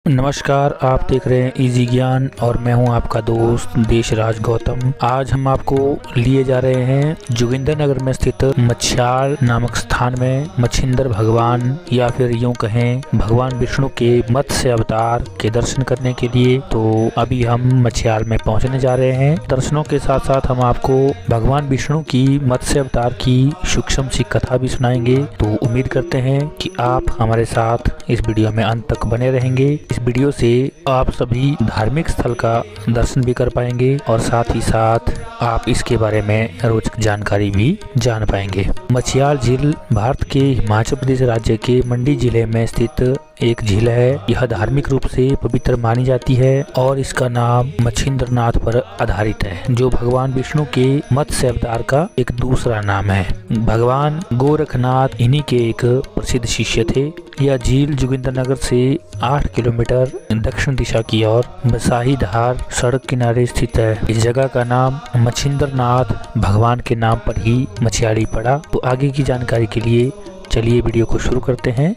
नमस्कार, आप देख रहे हैं इजी ज्ञान और मैं हूं आपका दोस्त देशराज गौतम। आज हम आपको लिए जा रहे हैं जोगिंदरनगर में स्थित मच्छयाल नामक स्थान में मच्छिंद्र भगवान या फिर यूं कहें भगवान विष्णु के मत्स्य अवतार के दर्शन करने के लिए। तो अभी हम मच्छयाल में पहुंचने जा रहे हैं। दर्शनों के साथ साथ हम आपको भगवान विष्णु की मत्स्य अवतार की सूक्ष्म सी कथा भी सुनाएंगे। तो उम्मीद करते हैं कि आप हमारे साथ इस वीडियो में अंत तक बने रहेंगे। इस वीडियो से आप सभी धार्मिक स्थल का दर्शन भी कर पाएंगे और साथ ही साथ आप इसके बारे में रोचक जानकारी भी जान पाएंगे। मच्छयाल झील भारत के हिमाचल प्रदेश राज्य के मंडी जिले में स्थित एक झील है। यह धार्मिक रूप से पवित्र मानी जाती है और इसका नाम मच्छिंद्रनाथ पर आधारित है, जो भगवान विष्णु के मत्स्य अवतार का एक दूसरा नाम है। भगवान गोरखनाथ इन्हीं के एक प्रसिद्ध शिष्य थे। यह झील जोगिंदरनगर से 8 किलोमीटर दक्षिण दिशा की ओर बसाही धार सड़क किनारे स्थित है। इस जगह का नाम मच्छिंद्रनाथ भगवान के नाम पर ही मच्छयाली पड़ा। तो आगे की जानकारी के लिए चलिए वीडियो को शुरू करते हैं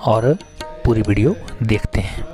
और पूरी वीडियो देखते हैं।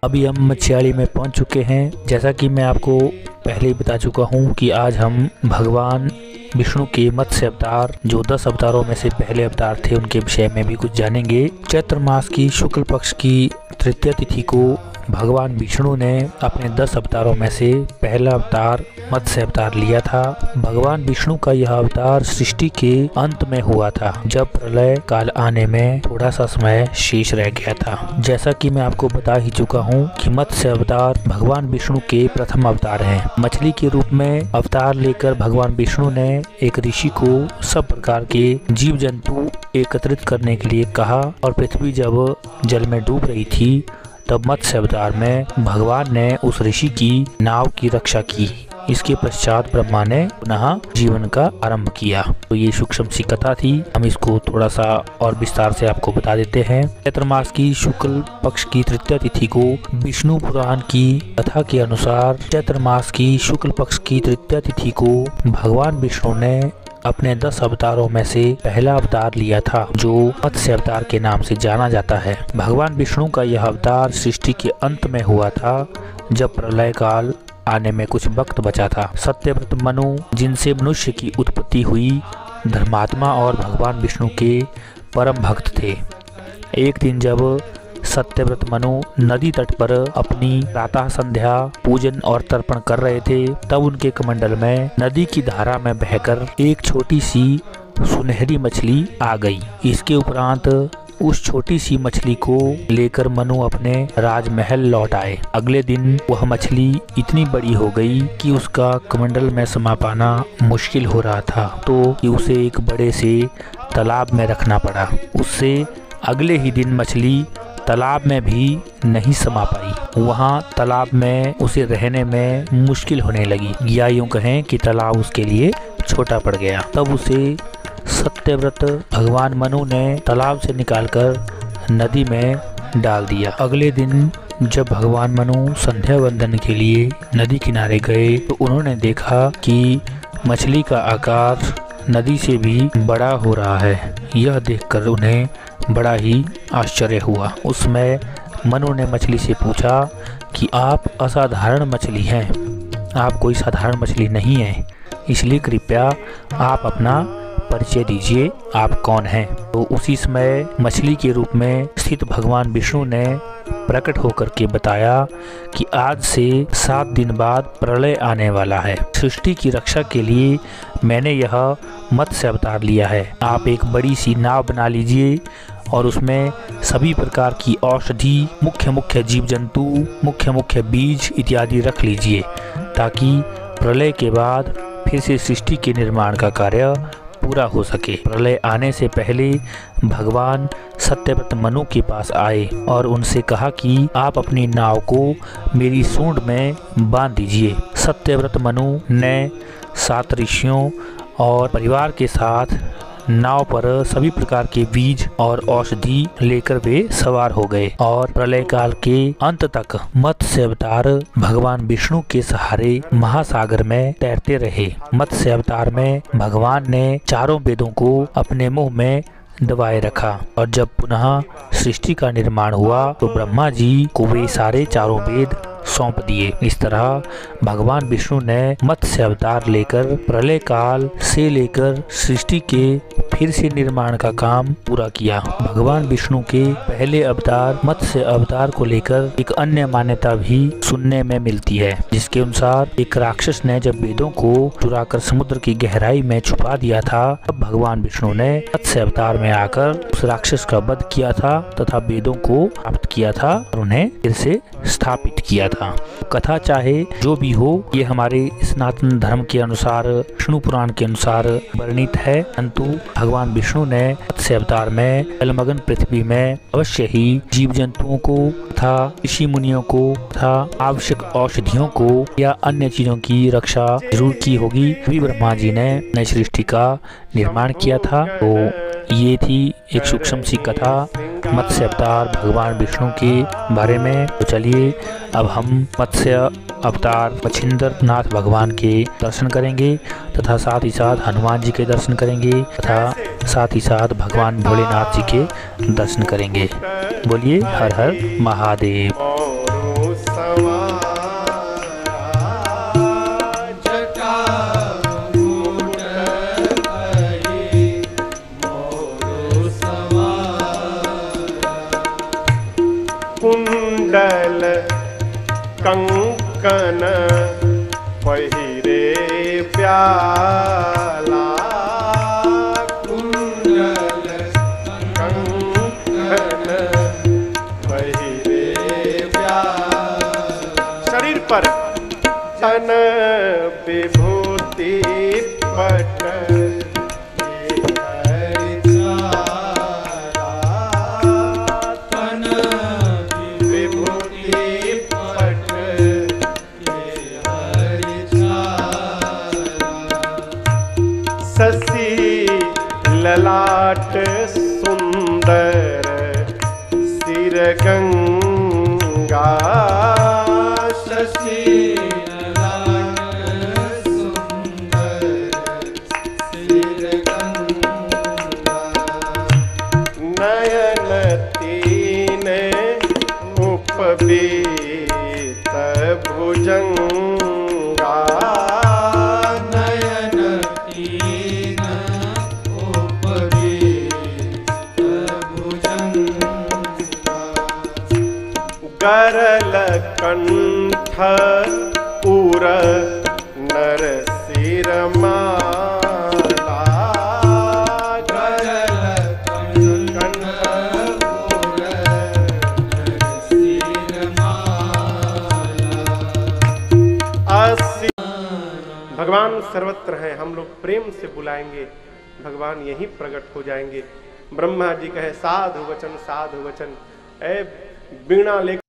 अभी हम मच्छयाली में पहुंच चुके हैं। जैसा कि मैं आपको पहले ही बता चुका हूं कि आज हम भगवान विष्णु के मत्स्य अवतार, जो 10 अवतारों में से पहले अवतार थे, उनके विषय में भी कुछ जानेंगे। चैत्र मास की शुक्ल पक्ष की तृतीया तिथि को भगवान विष्णु ने अपने 10 अवतारों में से पहला अवतार मत्स्य अवतार लिया था। भगवान विष्णु का यह अवतार सृष्टि के अंत में हुआ था, जब प्रलय काल आने में थोड़ा सा समय शेष रह गया था। जैसा कि मैं आपको बता ही चुका हूँ कि मत्स्य अवतार भगवान विष्णु के प्रथम अवतार हैं। मछली के रूप में अवतार लेकर भगवान विष्णु ने एक ऋषि को सब प्रकार के जीव जंतु एकत्रित करने के लिए कहा और पृथ्वी जब जल में डूब रही थी तब मत्स्य अवतार में भगवान ने उस ऋषि की नाव की रक्षा की। इसके पश्चात ब्रह्मा ने पुनः जीवन का आरंभ किया। तो ये सूक्ष्म सी कथा थी। हम इसको थोड़ा सा और विस्तार से आपको बता देते हैं। चैत्र मास की शुक्ल पक्ष की तृतीया तिथि को विष्णु पुराण की कथा के अनुसार चैत्र मास की शुक्ल पक्ष की तृतीया तिथि को भगवान विष्णु ने अपने 10 अवतारों में से पहला अवतार लिया था, जो मत्स्य अवतार के नाम से जाना जाता है। भगवान विष्णु का यह अवतार सृष्टि के अंत में हुआ था, जब प्रलय काल आने में कुछ वक्त बचा था। सत्यव्रत मनु, जिनसे मनुष्य की उत्पत्ति हुई, धर्मात्मा और भगवान विष्णु के परम भक्त थे। एक दिन जब सत्यव्रत मनु नदी तट पर अपनी प्रातः संध्या पूजन और तर्पण कर रहे थे, तब उनके कमंडल में नदी की धारा में बहकर एक छोटी सी सुनहरी मछली आ गई। इसके उपरांत उस छोटी सी मछली को लेकर मनु अपने राजमहल लौट आए। अगले दिन वह मछली इतनी बड़ी हो गई कि उसका कमंडल में समा पाना मुश्किल हो रहा था, तो उसे एक बड़े से तालाब में रखना पड़ा। उससे अगले ही दिन मछली तालाब में भी नहीं समा पाई। वहाँ तालाब में उसे रहने में मुश्किल होने लगी, या यूं कहें कि तालाब उसके लिए छोटा पड़ गया। तब उसे सत्यव्रत भगवान मनु ने तालाब से निकालकर नदी में डाल दिया। अगले दिन जब भगवान मनु संध्या वंदन के लिए नदी किनारे गए तो उन्होंने देखा कि मछली का आकार नदी से भी बड़ा हो रहा है। यह देखकर उन्हें बड़ा ही आश्चर्य हुआ। उसमें मनु ने मछली से पूछा कि आप असाधारण मछली हैं, आप कोई साधारण मछली नहीं हैं, इसलिए कृपया आप अपना परिचय दीजिए, आप कौन हैं। तो उसी समय मछली के रूप में स्थित भगवान विष्णु ने प्रकट होकर के बताया कि आज से 7 दिन बाद प्रलय आने वाला है। सृष्टि की रक्षा के लिए मैंने यह मत्स्य अवतार लिया है। आप एक बड़ी सी नाव बना लीजिए और उसमें सभी प्रकार की औषधि, मुख्य जीव जंतु, मुख्य बीज इत्यादि रख लीजिए, ताकि प्रलय के बाद फिर से सृष्टि के निर्माण का कार्य पूरा हो सके। प्रलय आने से पहले भगवान सत्यव्रत मनु के पास आए और उनसे कहा कि आप अपनी नाव को मेरी सूंड में बांध दीजिए। सत्यव्रत मनु ने 7 ऋषियों और परिवार के साथ नाव पर सभी प्रकार के बीज और औषधि लेकर वे सवार हो गए और प्रलय काल के अंत तक मत्स्य अवतार भगवान विष्णु के सहारे महासागर में तैरते रहे। मत्स्य अवतार में भगवान ने चारों वेदों को अपने मुंह में दबाए रखा और जब पुनः सृष्टि का निर्माण हुआ तो ब्रह्मा जी को वे सारे चारों वेद सौंप दिए। इस तरह भगवान विष्णु ने मत्स्य अवतार लेकर प्रलय काल से लेकर सृष्टि के फिर से निर्माण का काम पूरा किया। भगवान विष्णु के पहले अवतार मत्स्य अवतार को लेकर एक अन्य मान्यता भी सुनने में मिलती है, जिसके अनुसार एक राक्षस ने जब वेदों को चुराकर समुद्र की गहराई में छुपा दिया था, तब भगवान विष्णु ने मत्स्य अवतार में आकर उस राक्षस का वध किया था तथा वेदों को प्राप्त किया था और उन्हें फिर से स्थापित किया था। कथा चाहे जो भी हो, ये हमारे सनातन धर्म के अनुसार, विष्णु पुराण के अनुसार वर्णित है, परंतु भगवान विष्णु ने मत्स्य अवतार में जलमग्न पृथ्वी में अवश्य ही जीव जंतुओं को तथा ऋषि मुनियों को तथा आवश्यक औषधियों को या अन्य चीजों की रक्षा जरूर की होगी, तभी ब्रह्मा जी ने नई सृष्टि का निर्माण किया था। तो ये थी एक सूक्ष्म सी कथा मत्स्य अवतार भगवान विष्णु के बारे में। तो चलिए अब हम मत्स्य अवतार मच्छिंद्र नाथ भगवान के दर्शन करेंगे तथा साथ ही साथ हनुमान जी के दर्शन करेंगे तथा साथ ही साथ भगवान भोलेनाथ जी के दर्शन करेंगे। बोलिए हर हर महादेव। कुंडल कंकन पहिरे प्याला, कुंडल कंकन पहिरे प्याला, शरीर पर तन विभूति पट शशि ललाट सुंदर सिर गंगा, शशि ललाट सुंदर सिर गंगा, नयन तीन उपवीत भुजंगा, गरल कंठ उर नर सिर माला, गरल कंठ उर नर सिर माला। भगवान सर्वत्र हैं, हम लोग प्रेम से बुलाएंगे, भगवान यहीं प्रकट हो जाएंगे। ब्रह्मा जी कहे साधु वचन, ऐ वीणा ले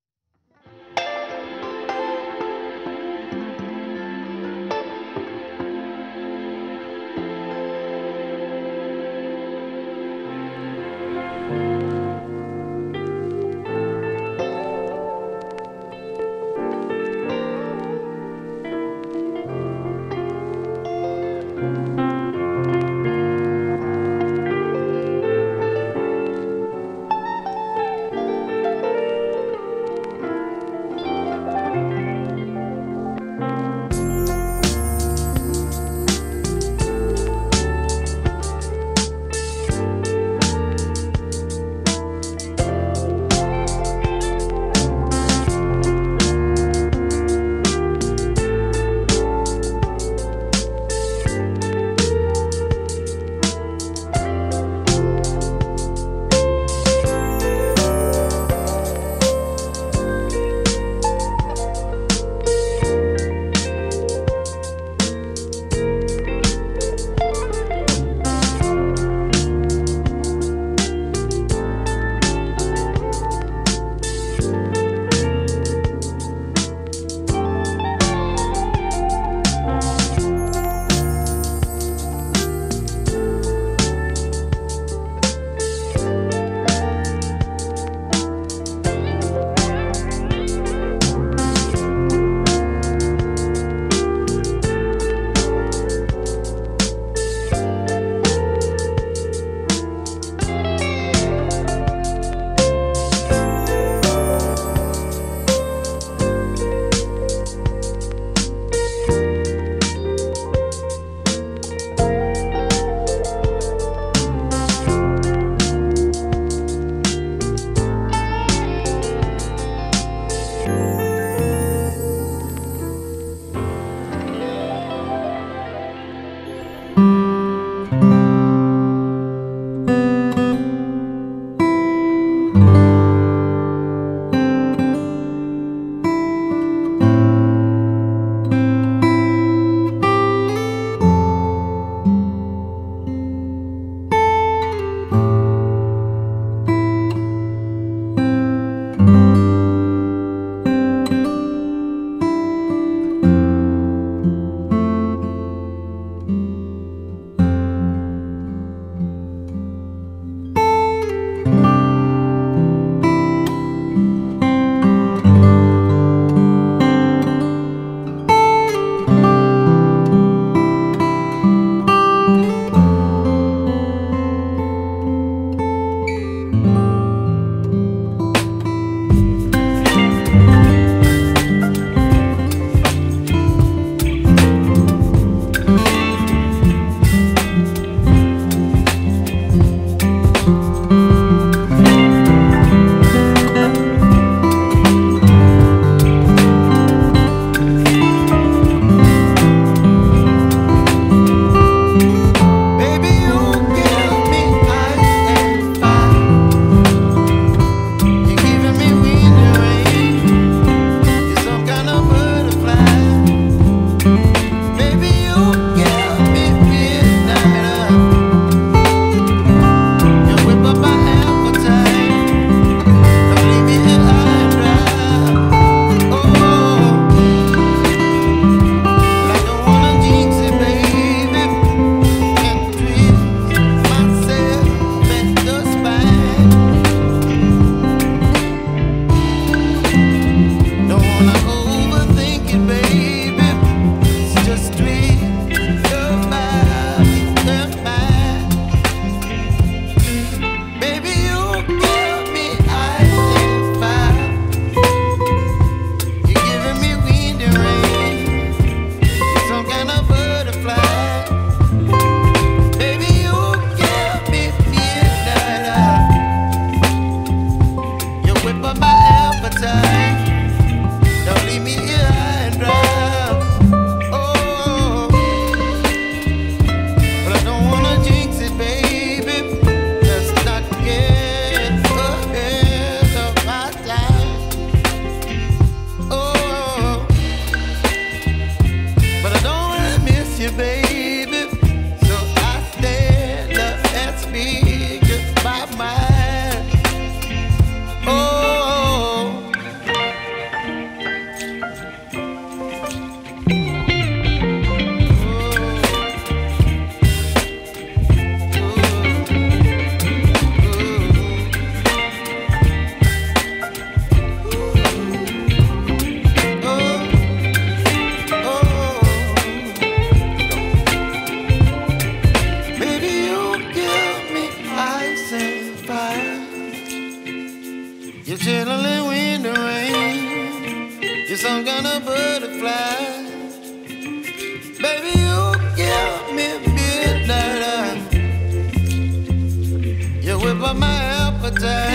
better.